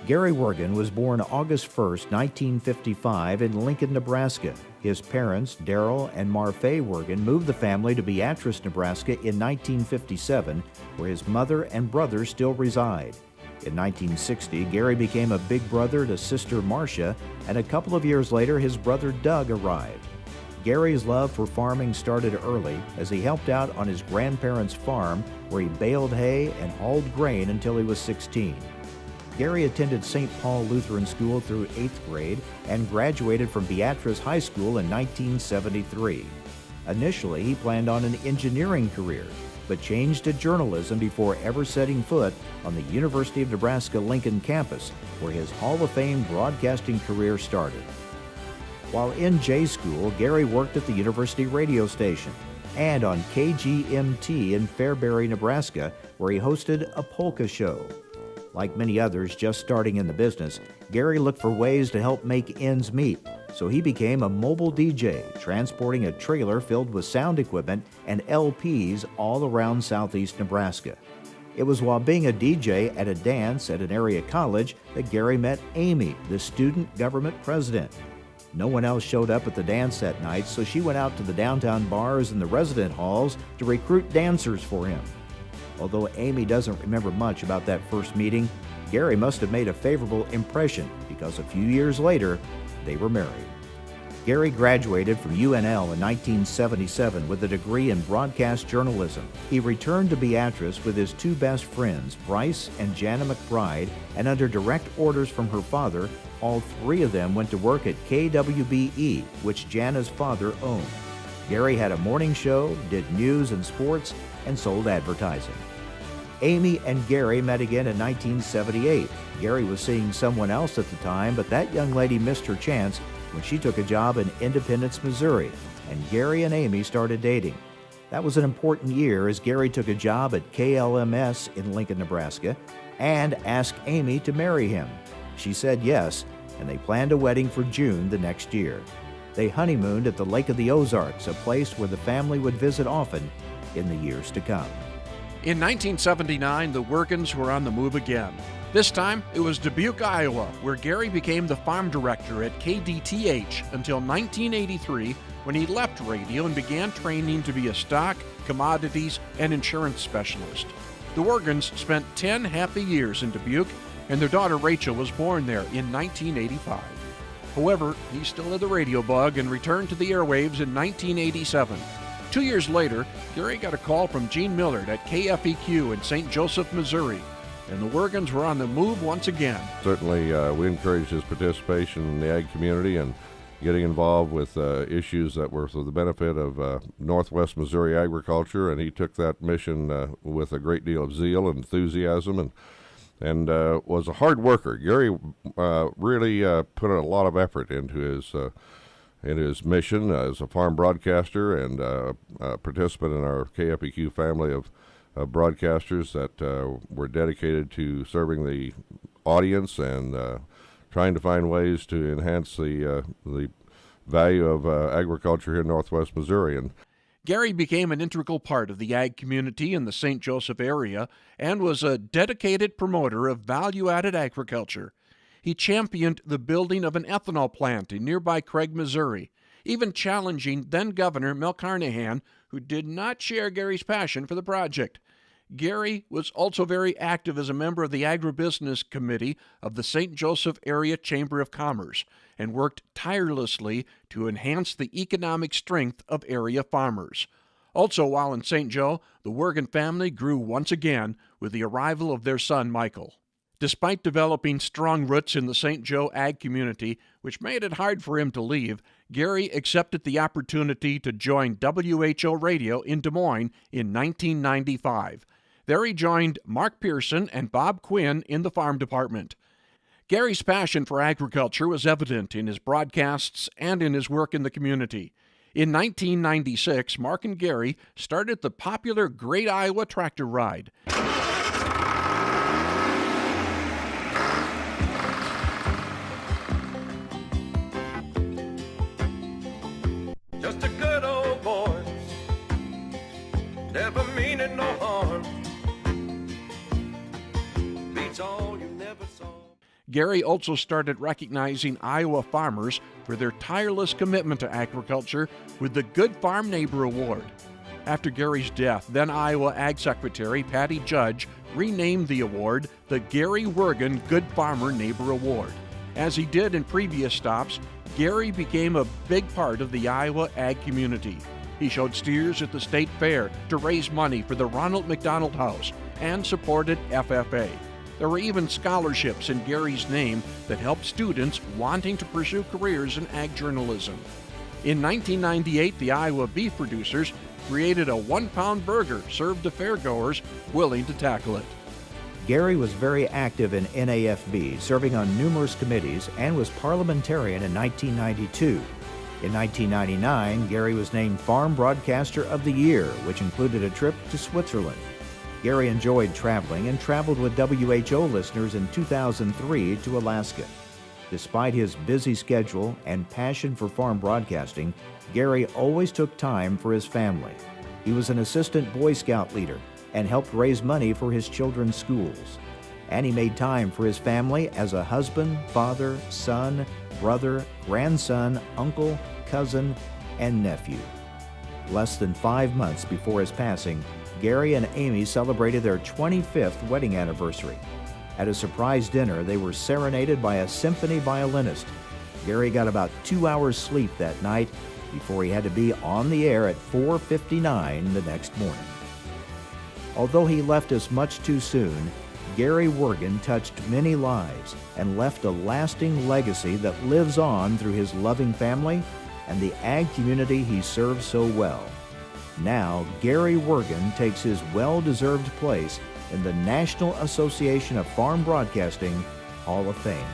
Gary Wergin was born August 1st, 1955 in Lincoln, Nebraska. His parents, Darrell and Marfay Wergin, moved the family to Beatrice, Nebraska in 1957, where his mother and brother still reside. In 1960, Gary became a big brother to sister Marcia, and a couple of years later, his brother Doug arrived. Gary's love for farming started early as he helped out on his grandparents' farm, where he baled hay and hauled grain until he was 16. Gary attended St. Paul Lutheran School through 8th grade and graduated from Beatrice High School in 1973. Initially, he planned on an engineering career, but changed to journalism before ever setting foot on the University of Nebraska-Lincoln campus, where his Hall of Fame broadcasting career started. While in J School, Gary worked at the university radio station and on KGMT in Fairbury, Nebraska, where he hosted a polka show. Like many others just starting in the business, Gary looked for ways to help make ends meet, so he became a mobile DJ, transporting a trailer filled with sound equipment and LPs all around southeast Nebraska. It was while being a DJ at a dance at an area college that Gary met Amy, the student government president. No one else showed up at the dance that night, so she went out to the downtown bars and the resident halls to recruit dancers for him. Although Amy doesn't remember much about that first meeting, Gary must have made a favorable impression because a few years later, they were married. Gary graduated from UNL in 1977 with a degree in broadcast journalism. He returned to Beatrice with his two best friends, Bryce and Jana McBride, and under direct orders from her father, all three of them went to work at KWBE, which Jana's father owned. Gary had a morning show, did news and sports, and sold advertising. Amy and Gary met again in 1978. Gary was seeing someone else at the time, but that young lady missed her chance when she took a job in Independence, Missouri, and Gary and Amy started dating. That was an important year as Gary took a job at KLMS in Lincoln, Nebraska, and asked Amy to marry him. She said yes, and they planned a wedding for June the next year. They honeymooned at the Lake of the Ozarks, a place where the family would visit often in the years to come. In 1979, the Wergins were on the move again. This time, it was Dubuque, Iowa, where Gary became the farm director at KDTH until 1983, when he left radio and began training to be a stock, commodities, and insurance specialist. The Wergins spent 10 happy years in Dubuque, and their daughter Rachel was born there in 1985. However, he still had the radio bug and returned to the airwaves in 1987. 2 years later, Gary got a call from Gene Millard at KFEQ in St. Joseph, Missouri, and the Wergins were on the move once again. Certainly, we encouraged his participation in the ag community and getting involved with issues that were for the benefit of Northwest Missouri agriculture, and he took that mission with a great deal of zeal and enthusiasm and was a hard worker. Gary really put a lot of effort into his mission as a farm broadcaster and a participant in our KFEQ family of broadcasters that were dedicated to serving the audience and trying to find ways to enhance the value of agriculture here in Northwest Missouri. And Gary became an integral part of the ag community in the St. Joseph area and was a dedicated promoter of value-added agriculture. He championed the building of an ethanol plant in nearby Craig, Missouri, even challenging then-Governor Mel Carnahan, who did not share Gary's passion for the project. Gary was also very active as a member of the Agribusiness Committee of the St. Joseph Area Chamber of Commerce and worked tirelessly to enhance the economic strength of area farmers. Also, while in St. Joe, the Wergin family grew once again with the arrival of their son, Michael. Despite developing strong roots in the St. Joe ag community, which made it hard for him to leave, Gary accepted the opportunity to join WHO Radio in Des Moines in 1995. There he joined Mark Pearson and Bob Quinn in the farm department. Gary's passion for agriculture was evident in his broadcasts and in his work in the community. In 1996, Mark and Gary started the popular Great Iowa Tractor Ride. Just a good old boy, never meaning no harm, beats all you never saw. Gary also started recognizing Iowa farmers for their tireless commitment to agriculture with the Good Farm Neighbor Award. After Gary's death, then Iowa Ag Secretary Patty Judge renamed the award the Gary Wergin Good Farmer Neighbor Award. As he did in previous stops, Gary became a big part of the Iowa ag community. He showed steers at the state fair to raise money for the Ronald McDonald House and supported FFA. There were even scholarships in Gary's name that helped students wanting to pursue careers in ag journalism. In 1998, the Iowa beef producers created a 1-pound burger served to fairgoers willing to tackle it. Gary was very active in NAFB, serving on numerous committees, and was parliamentarian in 1992. In 1999, Gary was named Farm Broadcaster of the Year, which included a trip to Switzerland. Gary enjoyed traveling and traveled with WHO listeners in 2003 to Alaska. Despite his busy schedule and passion for farm broadcasting, Gary always took time for his family. He was an assistant Boy Scout leader and helped raise money for his children's schools. And he made time for his family as a husband, father, son, brother, grandson, uncle, cousin, and nephew. Less than 5 months before his passing, Gary and Amy celebrated their 25th wedding anniversary. At a surprise dinner, they were serenaded by a symphony violinist. Gary got about 2 hours sleep that night before he had to be on the air at 4:59 the next morning. Although he left us much too soon, Gary Wergin touched many lives and left a lasting legacy that lives on through his loving family and the ag community he served so well. Now, Gary Wergin takes his well-deserved place in the National Association of Farm Broadcasting Hall of Fame.